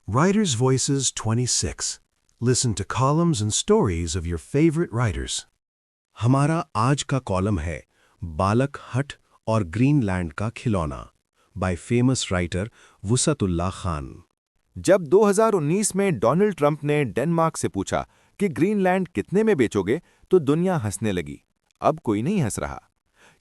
Writers' Voices 26. Listen to columns and stories of your favorite writers. हमारा आज का column है बालक हट और ग्रीनलैंड का खिलौना बाय फेमस राइटर वुसअतुल्लाह खान। जब 2019 में डोनाल्ड ट्रंप ने डेनमार्क से पूछा कि ग्रीनलैंड कितने में बेचोगे तो दुनिया हंसने लगी। अब कोई नहीं हंस रहा।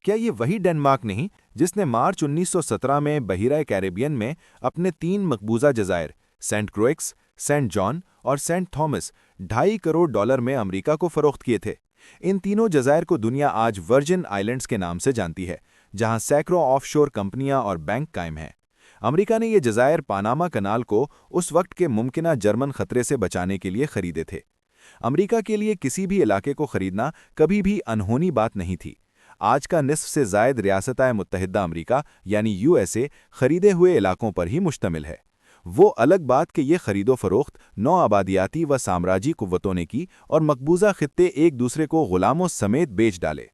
क्या ये वही डेनमार्क नहीं जिसने मार्च 1917 में बहिरा कैरेबियन में अपने 3 मकबूजा जजायर सेंट क्रोइक्स, सेंट जॉन और सेंट थॉमस $2.5 करोड़ में अमेरिका को फरोख्त किए थे? इन तीनों जजायर को दुनिया आज वर्जिन आइलैंड्स के नाम से जानती है, जहां सैकड़ों ऑफशोर कंपनियां और बैंक कायम हैं। अमेरिका ने ये जजायर पानामा कनाल को उस वक्त के मुमकिना जर्मन खतरे से बचाने के लिए खरीदे थे। अमेरिका के लिए किसी भी इलाके को खरीदना कभी भी अनहोनी बात नहीं थी। आज का निस्फ से जायद रियासत मुत्तहिदा अमेरिका यानी यूएसए खरीदे हुए इलाकों पर ही मुश्तमिल है। वो अलग बात कि ये खरीदो फरोख्त 9 आबादियाती व साम्राजी कुव्वतों ने की और मकबूजा खित्ते एक दूसरे को गुलामों समेत बेच डाले।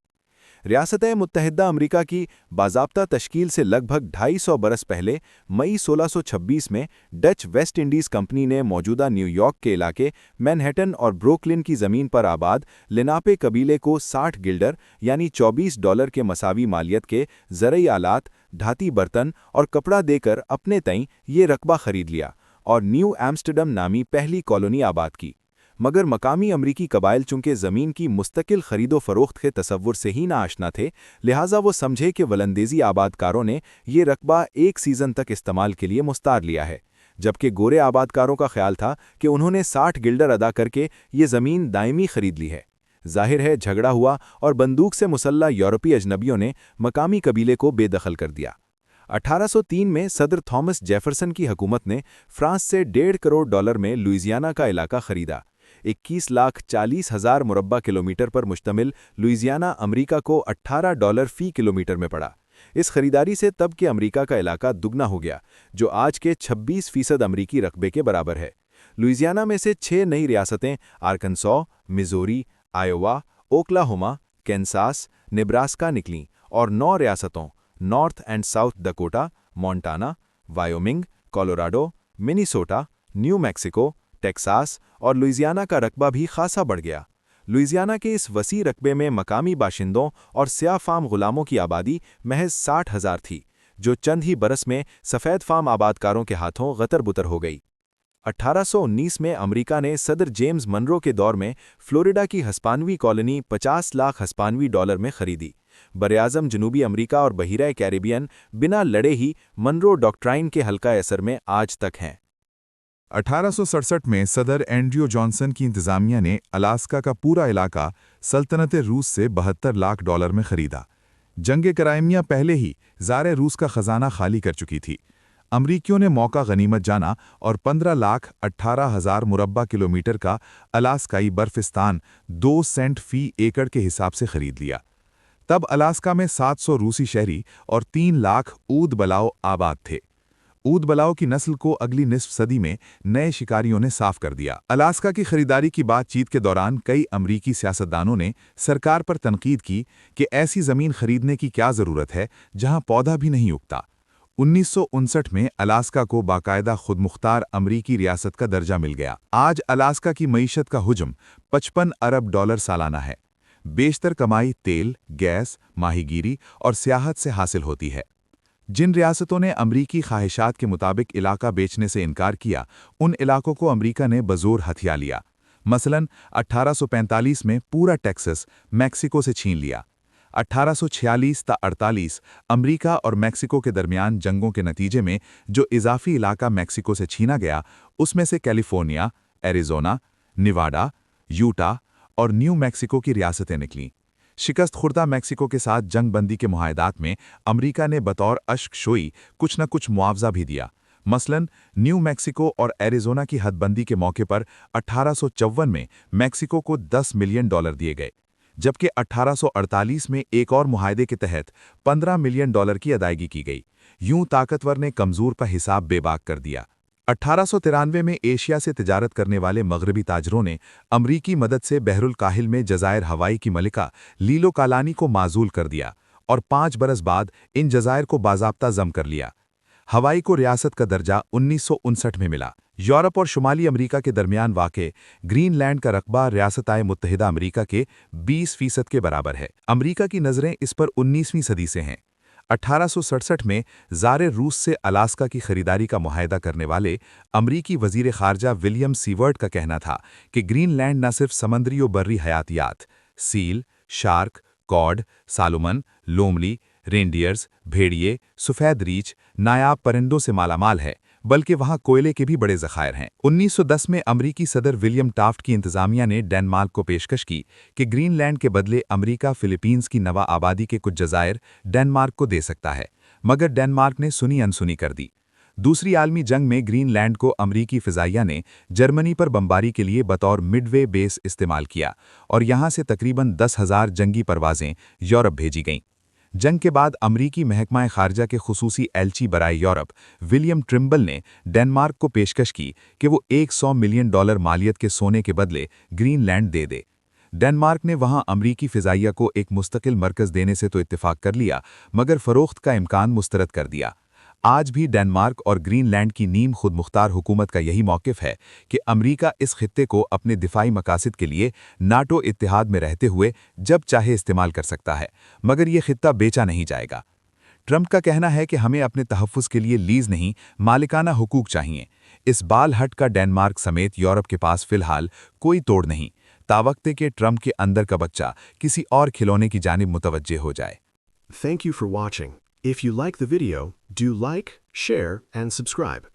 रियासत मुत्तहिदा अमेरिका की बाज़ाब्ता तश्कील से लगभग 250 बरस पहले मई 1626 में डच वेस्ट इंडीज़ कंपनी ने मौजूदा न्यूयॉर्क के इलाके मैनहट्टन और ब्रुकलिन की ज़मीन पर आबाद लेनापे कबीले को 60 गिल्डर यानी $24 के मसावी मालियत के ज़रई आलात, धाती बर्तन और कपड़ा देकर अपने तईं ये रकबा खरीद लिया और न्यू एम्स्टर्डम नामी पहली कॉलोनी आबाद की। मगर मकामी अमरीकी कबाइल चूंकि ज़मीन की मुस्तकिल खरीदो फरोख्त के तसव्वुर से ही ना आशना थे, लिहाजा वो समझे कि वलंदेज़ी आबादकारों ने ये रकबा एक सीज़न तक इस्तेमाल के लिए मुस्तार लिया है, जबकि गोरे आबादकारों का ख्याल था कि उन्होंने 60 गिल्डर अदा करके ये ज़मीन दायमी खरीद ली है। जाहिर है झगड़ा हुआ और बंदूक से मुसल्ला यूरोपीय अजनबियों ने मकामी कबीले को बेदखल कर दिया। 1803 में सदर थॉमस जेफरसन की हुकूमत ने फ्रांस से $1.5 करोड़ में लुइजियाना का इलाका खरीदा। 21,40,000 मुरब्बा किलोमीटर पर मुश्तमिल लुइजियाना अमेरिका को $18 फी किलोमीटर में पड़ा। इस खरीदारी से तब के अमेरिका का इलाका दुगना हो गया, जो आज के 26% अमरीकी रकबे के बराबर है। लुइजियाना में से 6 नई रियासतें आर्कनसॉ, मिजोरी, आयोवा, ओक्लाहोमा, कैनसास, नेब्रास्का निकलीं और 9 रियासतों north and south Dakota, Montana, Wyoming, Colorado, Minnesota, new Mexico, Texas और लुइजियाना का रकबा भी खासा बढ़ गया। लुइजियाना के इस वसी रकबे में मकामी बाशिंदों और स्याह फार्म गुलामों की आबादी महज 60,000 थी, जो चंद ही बरस में सफ़ेद फार्म आबादकारों के हाथों गतर-बुतर हो गई। 1819 में अमेरिका ने सदर जेम्स मनरो के दौर में फ्लोरिडा की हस्पानवी कॉलोनी $50 लाख हस्पानवी डॉलर में खरीदी। बरआज़म जनूबी अमेरिका और बहिरा कैरेबियन बिना लड़े ही मनरो डॉक्ट्राइन के हल्का असर में आज तक हैं। 1867 में सदर एंड्रयू जॉनसन की इंतज़ामिया ने अलास्का का पूरा इलाका सल्तनत रूस से $72 लाख में खरीदा। जंग कराइमिया पहले ही ज़ारे रूस का ख़जाना खाली कर चुकी थी। अमरीकियों ने मौका गनीमत जाना और 15,18,000 मुरब्बा किलोमीटर का अलास्काई बर्फिस्तान 2 सेंट फी एकड़ के हिसाब से खरीद लिया। तब अलास्का में 700 रूसी शहरी और 3 लाख ऊद बलाओ आबाद थे। ऊद बलाओ की नस्ल को अगली निस्फ सदी में नए शिकारियों ने साफ कर दिया। अलास्का की खरीदारी की बातचीत के दौरान कई अमरीकी सियासतदानों ने सरकार पर तनकीद की कि ऐसी ज़मीन खरीदने की क्या ज़रूरत है जहां पौधा भी नहीं उगता। 1959 में अलास्का को बाकायदा खुदमुख्तार अमरीकी रियासत का दर्जा मिल गया। आज अलास्का की मईशत का हुज्म $55 अरब सालाना है। बेशतर कमाई तेल, गैस, माहीगीरी और सियाहत से हासिल होती है। जिन रियासतों ने अमरीकी ख्वाहिशात के मुताबिक इलाका बेचने से इनकार किया, उन इलाकों को अमरीका ने बज़ोर हथिया लिया। मसलन 1845 में पूरा टेक्सास मैक्सिको से छीन लिया। 1846 ता 48 अमरीका और मैक्सिको के दरमियान जंगों के नतीजे में जो इजाफी इलाका मैक्सिको से छीना गया, उसमें से कैलिफोर्निया, एरिज़ोना, निवाडा, यूटा और न्यू मैक्सिको की रियासतें निकलीं। शिकस्त खुर्दा मैक्सिको के साथ जंग बंदी के मुआहदात में अमरीका ने बतौर अश्क शोई कुछ न कुछ मुआवजा भी दिया। मसलन न्यू मैक्सिको और एरिज़ोना की हदबंदी के मौके पर 1854 में मैक्सिको को $10 मिलियन दिए गए, जबकि 1848 में एक और मुआहदे के तहत $15 मिलियन की अदायगी की गई। यूं ताकतवर ने कमज़ोर पर हिसाब बेबाक कर दिया। 1893 में एशिया से तिजारत करने वाले मगरबी ताजरों ने अमरीकी मदद से बहरुल काहिल में जज़ायर हवाई की मलिका लीलो कालानी को माजूल कर दिया और 5 बरस बाद इन जज़ायर को बाज़ाब्ता ज़म कर लिया। हवाई को रियासत का दर्जा 1959 में मिला। यूरोप और शुमाली अमेरिका के दरमियान वाक़े ग्रीनलैंड का रकबा रियासत-ए मुत्तहिदा अमेरिका के 20% के बराबर है। अमेरिका की नज़रें इस पर 19वीं सदी से हैं। 1867 में ज़ारे रूस से अलास्का की खरीदारी का मुआहदा करने वाले अमरीकी वज़ीर ख़ारजा विलियम सीवर्ट का कहना था कि ग्रीनलैंड न सिर्फ समंदरी और बर्री हयातियात सील, शार्क, कॉड, सालमन, लोमली, रेंडियर्स, भेड़िए, सफ़ेद रीछ, नायाब परिंदों से मालामाल है, बल्कि वहाँ कोयले के भी बड़े ज़खायर हैं। 1910 में अमरीकी सदर विलियम टाफ्ट की इंतज़ामिया ने डेनमार्क को पेशकश की कि ग्रीनलैंड के बदले अमरीका फ़िलीपींस की नवा आबादी के कुछ जज़ायर डेनमार्क को दे सकता है, मगर डेनमार्क ने सुनी अनसुनी कर दी। दूसरी आलमी जंग में ग्रीनलैंड को अमरीकी फ़िज़ाइया ने जर्मनी पर बमबारी के लिए बतौर मिडवे बेस इस्तेमाल किया और यहाँ से तकरीबन 10,000 जंगी परवाज़ें यूरोप भेजी गईं। जंग के बाद अमरीकी महकमा ख़ारजा के खुसूसी एलची बराए यूरोप विलियम ट्रिम्बल ने डेनमार्क को पेशकश की कि वो $100 मिलियन मालियत के सोने के बदले ग्रीनलैंड दे दे। डेनमार्क ने वहां अमरीकी फ़िज़ाइया को एक मुस्तकिल मरकज़ देने से तो इत्तेफाक कर लिया, मगर फ़रोख्त का इम्कान मुस्तरद कर दिया। आज भी डेनमार्क और ग्रीनलैंड की नीम खुद मुख्तार हुकूमत का यही मौक़िफ़ है कि अमरीका इस खित्ते को अपने दिफाई मकासद के लिए नाटो इत्तेहाद में रहते हुए जब चाहे इस्तेमाल कर सकता है, मगर ये खित्ता बेचा नहीं जाएगा। ट्रंप का कहना है कि हमें अपने तहफ़्फ़ुज़ के लिए लीज़ नहीं, मालिकाना हुकूक चाहिए। इस बाल हट का डेनमार्क समेत यूरोप के पास फ़िलहाल कोई तोड़ नहीं, तावक्ते के ट्रंप के अंदर का बच्चा किसी और खिलौने की जानिब मुतवज्जे हो जाए। Thank you for watching. If you like the video, do like, share, and subscribe.